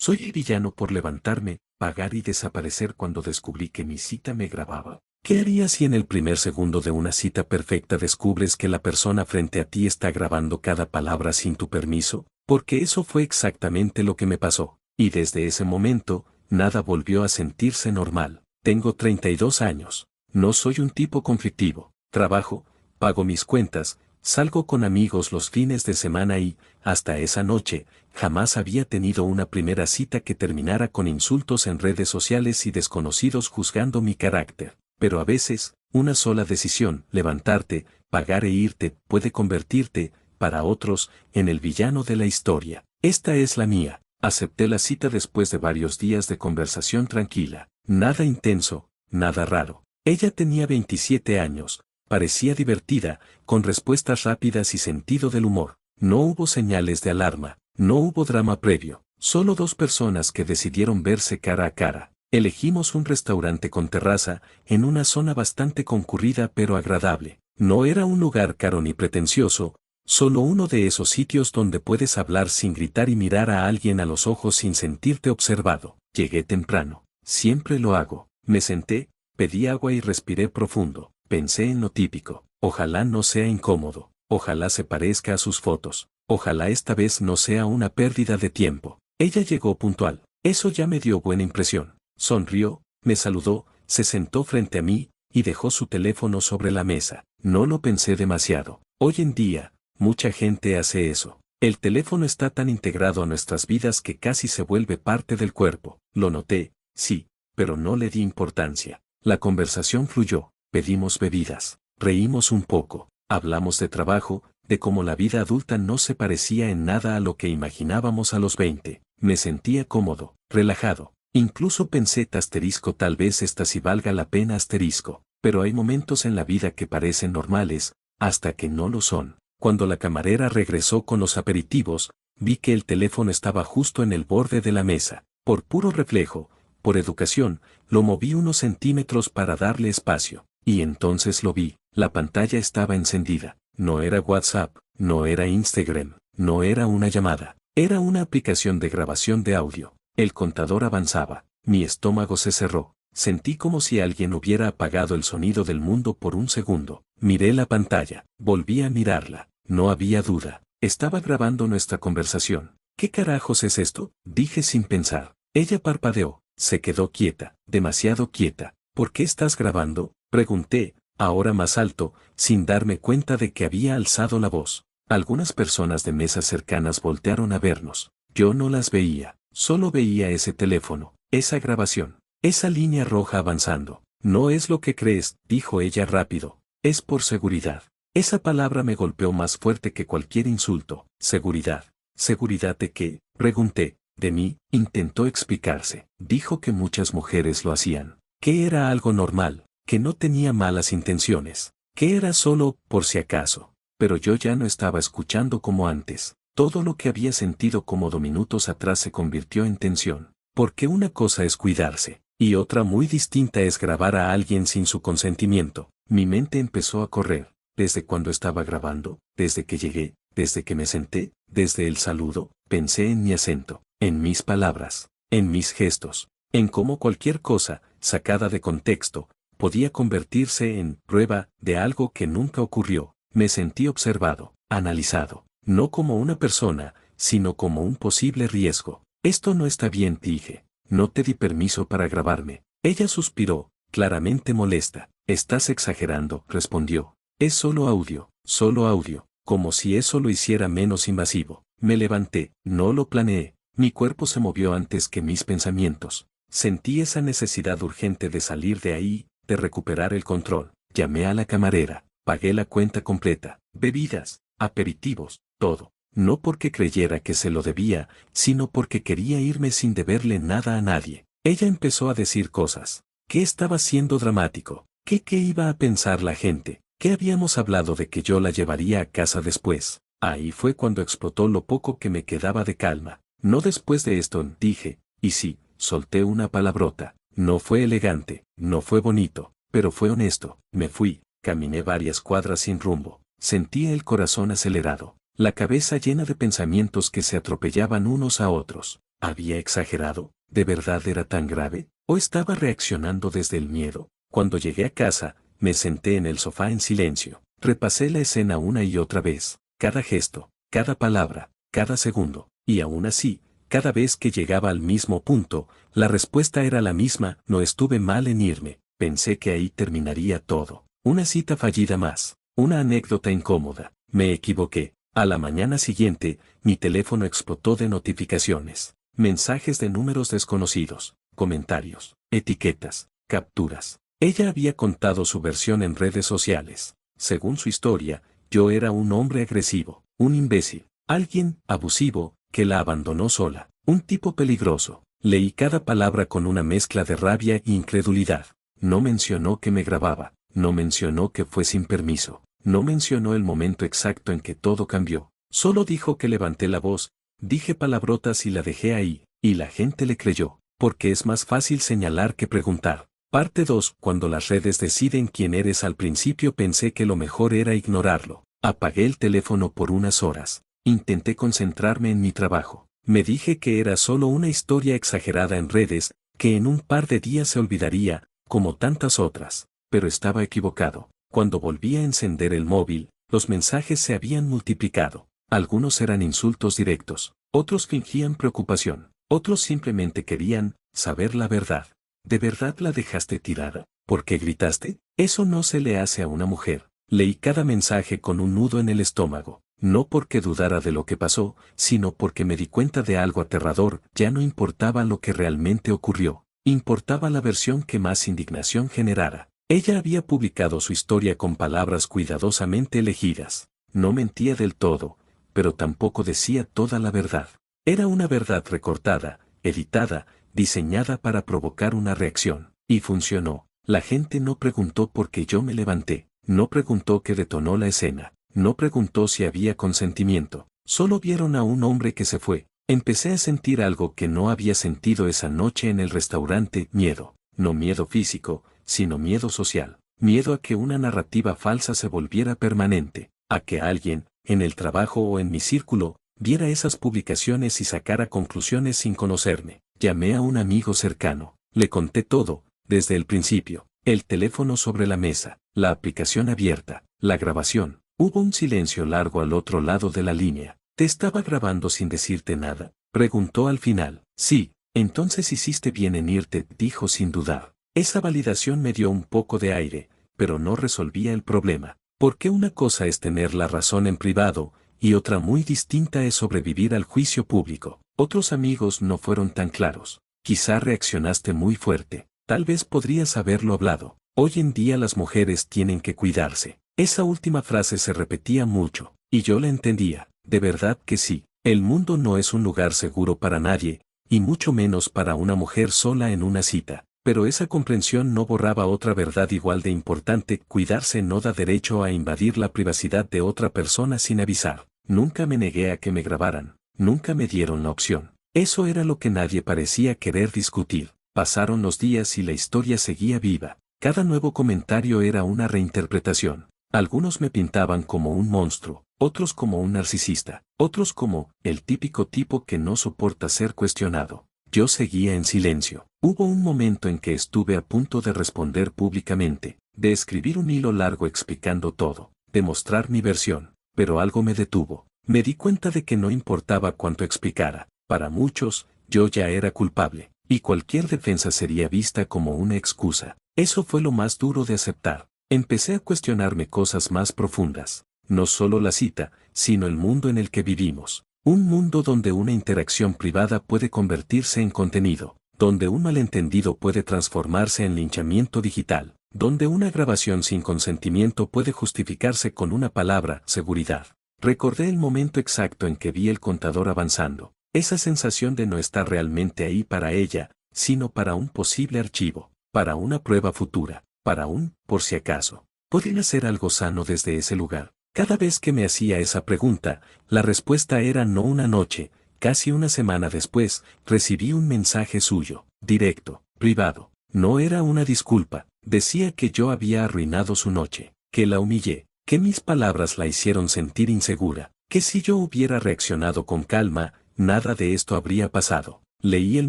Soy el villano por levantarme, pagar y desaparecer cuando descubrí que mi cita me grababa. ¿Qué harías si en el primer segundo de una cita perfecta descubres que la persona frente a ti está grabando cada palabra sin tu permiso? Porque eso fue exactamente lo que me pasó. Y desde ese momento, nada volvió a sentirse normal. Tengo 32 años. No soy un tipo conflictivo. Trabajo, pago mis cuentas, salgo con amigos los fines de semana y, hasta esa noche, jamás había tenido una primera cita que terminara con insultos en redes sociales y desconocidos juzgando mi carácter. Pero a veces, una sola decisión, levantarte, pagar e irte, puede convertirte, para otros, en el villano de la historia. Esta es la mía. Acepté la cita después de varios días de conversación tranquila. Nada intenso, nada raro. Ella tenía 27 años, parecía divertida, con respuestas rápidas y sentido del humor. No hubo señales de alarma, no hubo drama previo, solo dos personas que decidieron verse cara a cara. Elegimos un restaurante con terraza, en una zona bastante concurrida pero agradable. No era un lugar caro ni pretencioso, solo uno de esos sitios donde puedes hablar sin gritar y mirar a alguien a los ojos sin sentirte observado. Llegué temprano, siempre lo hago. Me senté, pedí agua y respiré profundo. Pensé en lo típico. Ojalá no sea incómodo, ojalá se parezca a sus fotos, ojalá esta vez no sea una pérdida de tiempo. Ella llegó puntual, eso ya me dio buena impresión. Sonrió, me saludó, se sentó frente a mí, y dejó su teléfono sobre la mesa. No lo pensé demasiado. Hoy en día, mucha gente hace eso. El teléfono está tan integrado a nuestras vidas que casi se vuelve parte del cuerpo. Lo noté, sí, pero no le di importancia. La conversación fluyó, pedimos bebidas, reímos un poco, hablamos de trabajo, de cómo la vida adulta no se parecía en nada a lo que imaginábamos a los 20. Me sentía cómodo, relajado. Incluso pensé tal vez esta sí valga la pena asterisco, pero hay momentos en la vida que parecen normales, hasta que no lo son. Cuando la camarera regresó con los aperitivos, vi que el teléfono estaba justo en el borde de la mesa. Por puro reflejo, por educación, lo moví unos centímetros para darle espacio, y entonces lo vi. La pantalla estaba encendida. No era WhatsApp, no era Instagram, no era una llamada, era una aplicación de grabación de audio. El contador avanzaba, mi estómago se cerró, sentí como si alguien hubiera apagado el sonido del mundo por un segundo. Miré la pantalla, volví a mirarla, no había duda, estaba grabando nuestra conversación. ¿Qué carajos es esto?, dije sin pensar. Ella parpadeó, se quedó quieta, demasiado quieta. ¿Por qué estás grabando?, pregunté, ahora más alto, sin darme cuenta de que había alzado la voz. Algunas personas de mesas cercanas voltearon a vernos. Yo no las veía. Solo veía ese teléfono, esa grabación, esa línea roja avanzando. No es lo que crees, dijo ella rápido, es por seguridad. Esa palabra me golpeó más fuerte que cualquier insulto. Seguridad. ¿Seguridad de qué?, pregunté. De mí, intentó explicarse. Dijo que muchas mujeres lo hacían, que era algo normal, que no tenía malas intenciones, que era solo por si acaso. Pero yo ya no estaba escuchando como antes. Todo lo que había sentido cómodo minutos atrás se convirtió en tensión, porque una cosa es cuidarse, y otra muy distinta es grabar a alguien sin su consentimiento. Mi mente empezó a correr, desde cuando estaba grabando, desde que llegué, desde que me senté, desde el saludo. Pensé en mi acento, en mis palabras, en mis gestos, en cómo cualquier cosa, sacada de contexto, podía convertirse en prueba de algo que nunca ocurrió. Me sentí observado, analizado. No como una persona, sino como un posible riesgo. Esto no está bien, dije. No te di permiso para grabarme. Ella suspiró, claramente molesta. Estás exagerando, respondió. Es solo audio, como si eso lo hiciera menos invasivo. Me levanté, no lo planeé. Mi cuerpo se movió antes que mis pensamientos. Sentí esa necesidad urgente de salir de ahí, de recuperar el control. Llamé a la camarera, pagué la cuenta completa, bebidas, aperitivos, todo. No porque creyera que se lo debía, sino porque quería irme sin deberle nada a nadie. Ella empezó a decir cosas. ¿Qué estaba siendo dramático? ¿Qué iba a pensar la gente? ¿Qué habíamos hablado de que yo la llevaría a casa después? Ahí fue cuando explotó lo poco que me quedaba de calma. No después de esto, dije, y sí, solté una palabrota. No fue elegante, no fue bonito, pero fue honesto. Me fui, caminé varias cuadras sin rumbo. Sentía el corazón acelerado, la cabeza llena de pensamientos que se atropellaban unos a otros. ¿Había exagerado? ¿De verdad era tan grave? ¿O estaba reaccionando desde el miedo? Cuando llegué a casa, me senté en el sofá en silencio. Repasé la escena una y otra vez, cada gesto, cada palabra, cada segundo, y aún así, cada vez que llegaba al mismo punto, la respuesta era la misma: no estuve mal en irme. Pensé que ahí terminaría todo. Una cita fallida más, una anécdota incómoda. Me equivoqué. A la mañana siguiente, mi teléfono explotó de notificaciones, mensajes de números desconocidos, comentarios, etiquetas, capturas. Ella había contado su versión en redes sociales. Según su historia, yo era un hombre agresivo, un imbécil, alguien abusivo, que la abandonó sola, un tipo peligroso. Leí cada palabra con una mezcla de rabia e incredulidad. No mencionó que me grababa, no mencionó que fue sin permiso, no mencionó el momento exacto en que todo cambió. Solo dijo que levanté la voz, dije palabrotas y la dejé ahí, y la gente le creyó, porque es más fácil señalar que preguntar. Parte 2. Cuando las redes deciden quién eres. Al principio pensé que lo mejor era ignorarlo. Apagué el teléfono por unas horas. Intenté concentrarme en mi trabajo. Me dije que era solo una historia exagerada en redes, que en un par de días se olvidaría, como tantas otras. Pero estaba equivocado. Cuando volví a encender el móvil, los mensajes se habían multiplicado. Algunos eran insultos directos, otros fingían preocupación, otros simplemente querían saber la verdad. ¿De verdad la dejaste tirada? ¿Por qué gritaste? Eso no se le hace a una mujer. Leí cada mensaje con un nudo en el estómago, no porque dudara de lo que pasó, sino porque me di cuenta de algo aterrador. Ya no importaba lo que realmente ocurrió, importaba la versión que más indignación generara. Ella había publicado su historia con palabras cuidadosamente elegidas. No mentía del todo, pero tampoco decía toda la verdad. Era una verdad recortada, editada, diseñada para provocar una reacción. Y funcionó. La gente no preguntó por qué yo me levanté, no preguntó qué detonó la escena, no preguntó si había consentimiento. Solo vieron a un hombre que se fue. Empecé a sentir algo que no había sentido esa noche en el restaurante: miedo. No miedo físico, sino miedo social. Miedo a que una narrativa falsa se volviera permanente, a que alguien, en el trabajo o en mi círculo, viera esas publicaciones y sacara conclusiones sin conocerme. Llamé a un amigo cercano, le conté todo, desde el principio, el teléfono sobre la mesa, la aplicación abierta, la grabación. Hubo un silencio largo al otro lado de la línea. ¿Te estaba grabando sin decirte nada?, preguntó al final. Sí. Entonces hiciste bien en irte, dijo sin dudar. Esa validación me dio un poco de aire, pero no resolvía el problema. Porque una cosa es tener la razón en privado, y otra muy distinta es sobrevivir al juicio público. Otros amigos no fueron tan claros. Quizá reaccionaste muy fuerte. Tal vez podrías haberlo hablado. Hoy en día las mujeres tienen que cuidarse. Esa última frase se repetía mucho, y yo la entendía. De verdad que sí. El mundo no es un lugar seguro para nadie, y mucho menos para una mujer sola en una cita. Pero esa comprensión no borraba otra verdad igual de importante: cuidarse no da derecho a invadir la privacidad de otra persona sin avisar. Nunca me negué a que me grabaran, nunca me dieron la opción. Eso era lo que nadie parecía querer discutir. Pasaron los días y la historia seguía viva. Cada nuevo comentario era una reinterpretación. Algunos me pintaban como un monstruo, otros como un narcisista, otros como el típico tipo que no soporta ser cuestionado. Yo seguía en silencio. Hubo un momento en que estuve a punto de responder públicamente, de escribir un hilo largo explicando todo, de mostrar mi versión, pero algo me detuvo. Me di cuenta de que no importaba cuánto explicara. Para muchos, yo ya era culpable, y cualquier defensa sería vista como una excusa. Eso fue lo más duro de aceptar. Empecé a cuestionarme cosas más profundas. No solo la cita, sino el mundo en el que vivimos. Un mundo donde una interacción privada puede convertirse en contenido, donde un malentendido puede transformarse en linchamiento digital, donde una grabación sin consentimiento puede justificarse con una palabra: seguridad. Recordé el momento exacto en que vi el contador avanzando, esa sensación de no estar realmente ahí para ella, sino para un posible archivo, para una prueba futura, para un por si acaso. ¿Podría ser algo sano desde ese lugar? Cada vez que me hacía esa pregunta, la respuesta era no. Una noche, casi una semana después, recibí un mensaje suyo, directo, privado. No era una disculpa, decía que yo había arruinado su noche, que la humillé, que mis palabras la hicieron sentir insegura, que si yo hubiera reaccionado con calma, nada de esto habría pasado. Leí el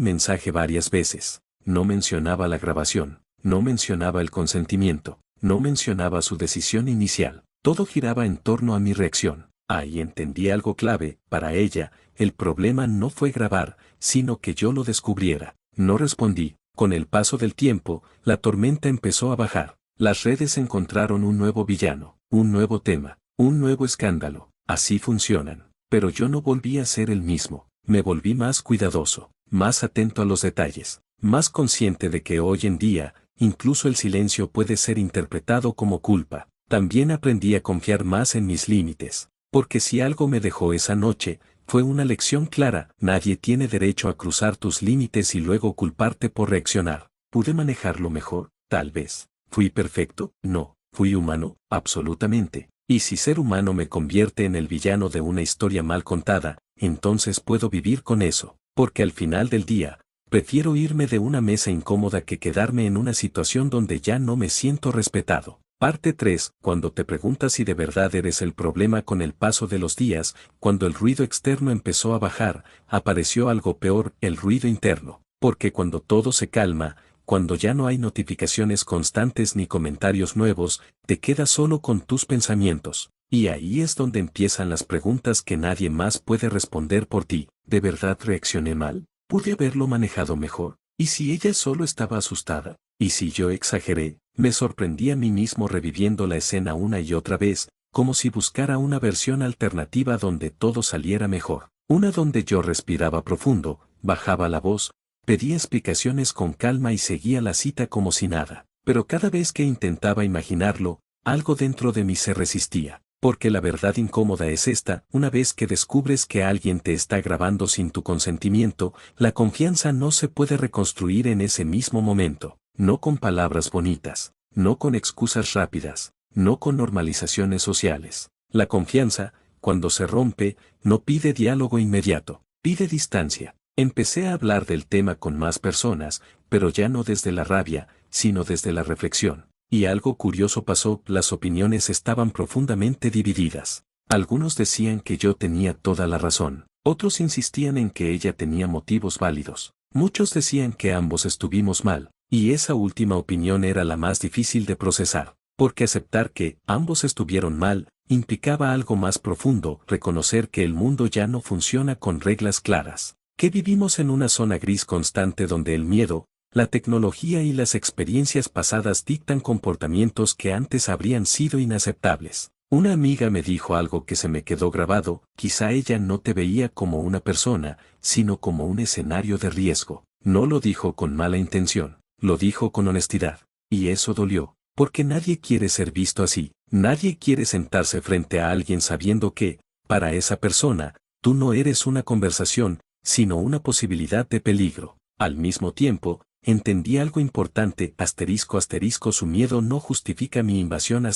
mensaje varias veces. No mencionaba la grabación, no mencionaba el consentimiento, no mencionaba su decisión inicial. Todo giraba en torno a mi reacción. Ahí entendí algo clave. Para ella, el problema no fue grabar, sino que yo lo descubriera. No respondí. Con el paso del tiempo, la tormenta empezó a bajar. Las redes encontraron un nuevo villano, un nuevo tema, un nuevo escándalo. Así funcionan. Pero yo no volví a ser el mismo. Me volví más cuidadoso, más atento a los detalles, más consciente de que hoy en día, incluso el silencio puede ser interpretado como culpa. También aprendí a confiar más en mis límites. Porque si algo me dejó esa noche, fue una lección clara: nadie tiene derecho a cruzar tus límites y luego culparte por reaccionar. ¿Pude manejarlo mejor? Tal vez. ¿Fui perfecto? No. ¿Fui humano? Absolutamente. Y si ser humano me convierte en el villano de una historia mal contada, entonces puedo vivir con eso. Porque al final del día, prefiero irme de una mesa incómoda que quedarme en una situación donde ya no me siento respetado. Parte 3. Cuando te preguntas si de verdad eres el problema. Con el paso de los días, cuando el ruido externo empezó a bajar, apareció algo peor: el ruido interno. Porque cuando todo se calma, cuando ya no hay notificaciones constantes ni comentarios nuevos, te quedas solo con tus pensamientos. Y ahí es donde empiezan las preguntas que nadie más puede responder por ti. ¿De verdad reaccioné mal? ¿Pude haberlo manejado mejor? ¿Y si ella solo estaba asustada? ¿Y si yo exageré? Me sorprendí a mí mismo reviviendo la escena una y otra vez, como si buscara una versión alternativa donde todo saliera mejor. Una donde yo respiraba profundo, bajaba la voz, pedía explicaciones con calma y seguía la cita como si nada. Pero cada vez que intentaba imaginarlo, algo dentro de mí se resistía. Porque la verdad incómoda es esta: una vez que descubres que alguien te está grabando sin tu consentimiento, la confianza no se puede reconstruir en ese mismo momento. No con palabras bonitas, no con excusas rápidas, no con normalizaciones sociales. La confianza, cuando se rompe, no pide diálogo inmediato, pide distancia. Empecé a hablar del tema con más personas, pero ya no desde la rabia, sino desde la reflexión. Y algo curioso pasó: las opiniones estaban profundamente divididas. Algunos decían que yo tenía toda la razón, otros insistían en que ella tenía motivos válidos. Muchos decían que ambos estuvimos mal, y esa última opinión era la más difícil de procesar, porque aceptar que ambos estuvieron mal implicaba algo más profundo: reconocer que el mundo ya no funciona con reglas claras, que vivimos en una zona gris constante donde el miedo, la tecnología y las experiencias pasadas dictan comportamientos que antes habrían sido inaceptables. Una amiga me dijo algo que se me quedó grabado: quizá ella no te veía como una persona, sino como un escenario de riesgo. No lo dijo con mala intención, lo dijo con honestidad. Y eso dolió, porque nadie quiere ser visto así. Nadie quiere sentarse frente a alguien sabiendo que, para esa persona, tú no eres una conversación, sino una posibilidad de peligro. Al mismo tiempo, entendí algo importante: su miedo no justifica mi invasión,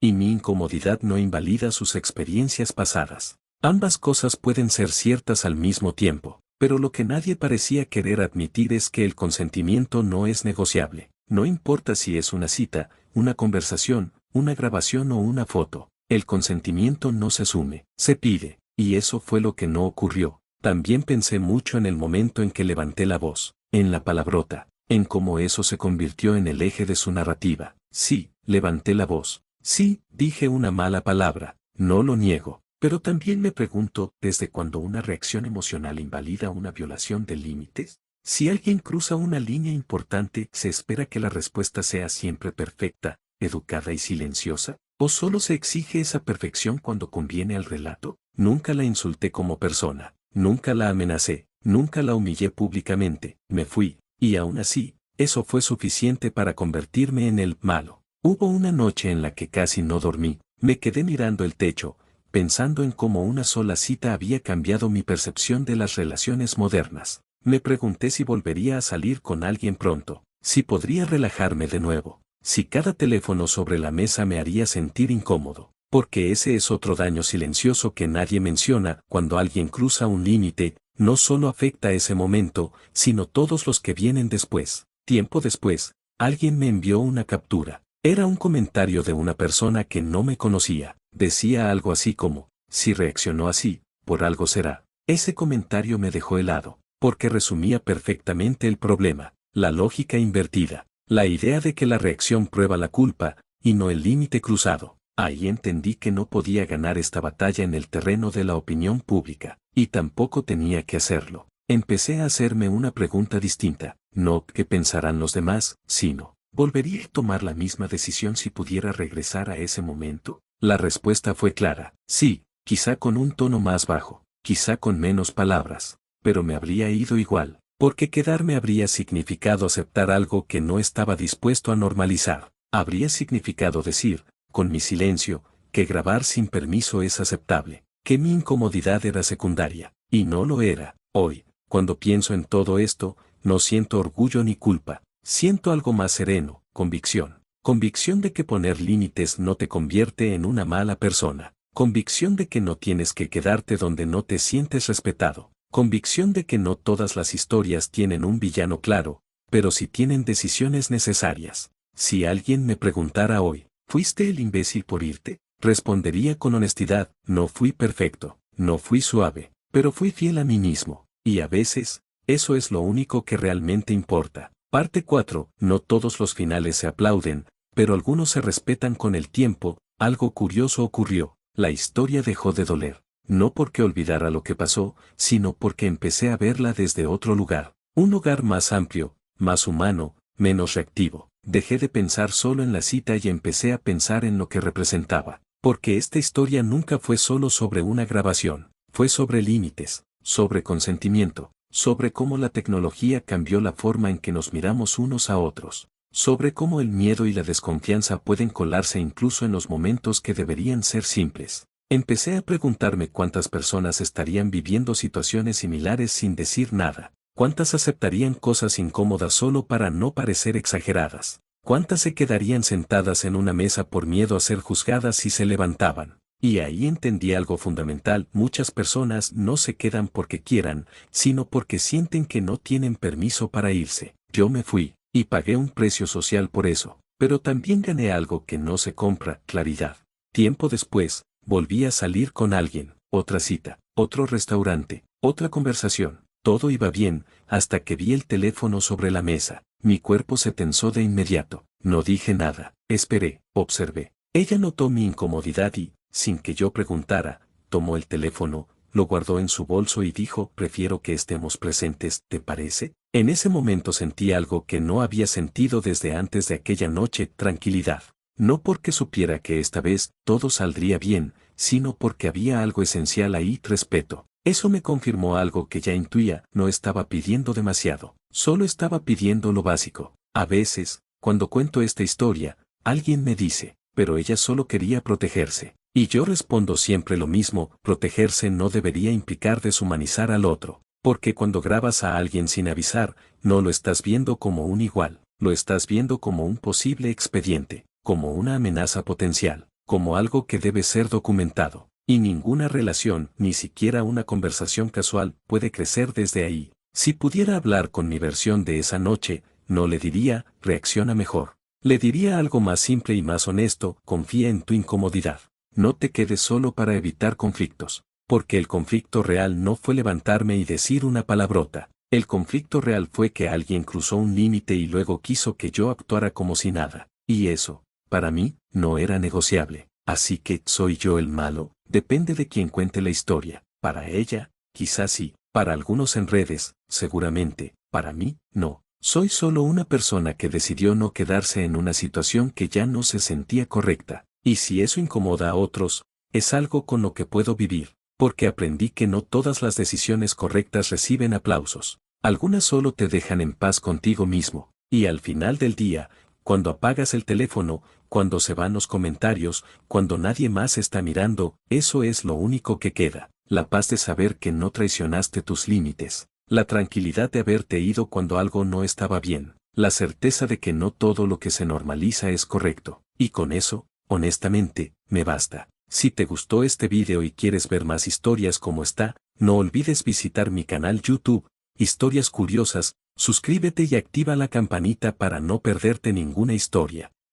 y mi incomodidad no invalida sus experiencias pasadas. Ambas cosas pueden ser ciertas al mismo tiempo, pero lo que nadie parecía querer admitir es que el consentimiento no es negociable. No importa si es una cita, una conversación, una grabación o una foto, el consentimiento no se asume, se pide, y eso fue lo que no ocurrió. También pensé mucho en el momento en que levanté la voz, en la palabrota, en cómo eso se convirtió en el eje de su narrativa. Sí, levanté la voz. Sí, dije una mala palabra, no lo niego. Pero también me pregunto: ¿desde cuándo una reacción emocional invalida una violación de límites? Si alguien cruza una línea importante, ¿se espera que la respuesta sea siempre perfecta, educada y silenciosa? ¿O solo se exige esa perfección cuando conviene al relato? Nunca la insulté como persona, nunca la amenacé, nunca la humillé públicamente. Me fui, y aún así, eso fue suficiente para convertirme en el malo. Hubo una noche en la que casi no dormí. Me quedé mirando el techo, pensando en cómo una sola cita había cambiado mi percepción de las relaciones modernas. Me pregunté si volvería a salir con alguien pronto, si podría relajarme de nuevo, si cada teléfono sobre la mesa me haría sentir incómodo. Porque ese es otro daño silencioso que nadie menciona: cuando alguien cruza un límite, no solo afecta ese momento, sino todos los que vienen después. Tiempo después, alguien me envió una captura. Era un comentario de una persona que no me conocía. Decía algo así como: si reaccionó así, por algo será. Ese comentario me dejó helado. porque resumía perfectamente el problema, la lógica invertida, la idea de que la reacción prueba la culpa, y no el límite cruzado. Ahí entendí que no podía ganar esta batalla en el terreno de la opinión pública, y tampoco tenía que hacerlo. Empecé a hacerme una pregunta distinta, no qué pensarán los demás, sino, ¿volvería a tomar la misma decisión si pudiera regresar a ese momento? La respuesta fue clara, sí, quizá con un tono más bajo, quizá con menos palabras, pero me habría ido igual, porque quedarme habría significado aceptar algo que no estaba dispuesto a normalizar. Habría significado decir, con mi silencio, que grabar sin permiso es aceptable, que mi incomodidad era secundaria, y no lo era. Hoy, cuando pienso en todo esto, no siento orgullo ni culpa, siento algo más sereno, convicción. Convicción de que poner límites no te convierte en una mala persona. Convicción de que no tienes que quedarte donde no te sientes respetado. Convicción de que no todas las historias tienen un villano claro, pero sí tienen decisiones necesarias. Si alguien me preguntara hoy, ¿fuiste el imbécil por irte? Respondería con honestidad, no fui perfecto, no fui suave, pero fui fiel a mí mismo. Y a veces, eso es lo único que realmente importa. Parte 4. No todos los finales se aplauden, pero algunos se respetan con el tiempo. Algo curioso ocurrió, la historia dejó de doler. No porque olvidara lo que pasó, sino porque empecé a verla desde otro lugar. Un lugar más amplio, más humano, menos reactivo. Dejé de pensar solo en la cita y empecé a pensar en lo que representaba. Porque esta historia nunca fue solo sobre una grabación, fue sobre límites, sobre consentimiento, sobre cómo la tecnología cambió la forma en que nos miramos unos a otros, sobre cómo el miedo y la desconfianza pueden colarse incluso en los momentos que deberían ser simples. Empecé a preguntarme cuántas personas estarían viviendo situaciones similares sin decir nada, cuántas aceptarían cosas incómodas solo para no parecer exageradas, cuántas se quedarían sentadas en una mesa por miedo a ser juzgadas si se levantaban. Y ahí entendí algo fundamental, muchas personas no se quedan porque quieran, sino porque sienten que no tienen permiso para irse. Yo me fui, y pagué un precio social por eso, pero también gané algo que no se compra, claridad. Tiempo después, volví a salir con alguien, otra cita, otro restaurante, otra conversación, todo iba bien, hasta que vi el teléfono sobre la mesa. Mi cuerpo se tensó de inmediato, no dije nada, esperé, observé. Ella notó mi incomodidad y, sin que yo preguntara, tomó el teléfono, lo guardó en su bolso y dijo, prefiero que estemos presentes, ¿te parece? En ese momento sentí algo que no había sentido desde antes de aquella noche, tranquilidad. No porque supiera que esta vez todo saldría bien, sino porque había algo esencial ahí, respeto. Eso me confirmó algo que ya intuía, no estaba pidiendo demasiado, solo estaba pidiendo lo básico. A veces, cuando cuento esta historia, alguien me dice, pero ella solo quería protegerse. Y yo respondo siempre lo mismo, protegerse no debería implicar deshumanizar al otro, porque cuando grabas a alguien sin avisar, no lo estás viendo como un igual, lo estás viendo como un posible expediente, como una amenaza potencial, como algo que debe ser documentado. Y ninguna relación, ni siquiera una conversación casual, puede crecer desde ahí. Si pudiera hablar con mi versión de esa noche, no le diría, reacciona mejor. Le diría algo más simple y más honesto, confía en tu incomodidad. No te quedes solo para evitar conflictos, porque el conflicto real no fue levantarme y decir una palabrota. El conflicto real fue que alguien cruzó un límite y luego quiso que yo actuara como si nada. Y eso, para mí, no era negociable. Así que, ¿soy yo el malo? Depende de quien cuente la historia. Para ella, quizás sí. Para algunos en redes, seguramente. Para mí, no. Soy solo una persona que decidió no quedarse en una situación que ya no se sentía correcta. Y si eso incomoda a otros, es algo con lo que puedo vivir, porque aprendí que no todas las decisiones correctas reciben aplausos. Algunas solo te dejan en paz contigo mismo. Y al final del día, cuando apagas el teléfono, cuando se van los comentarios, cuando nadie más está mirando, eso es lo único que queda. La paz de saber que no traicionaste tus límites. La tranquilidad de haberte ido cuando algo no estaba bien. La certeza de que no todo lo que se normaliza es correcto. Y con eso, honestamente, me basta. Si te gustó este video y quieres ver más historias como esta, no olvides visitar mi canal YouTube, Historias Curiosas, suscríbete y activa la campanita para no perderte ninguna historia.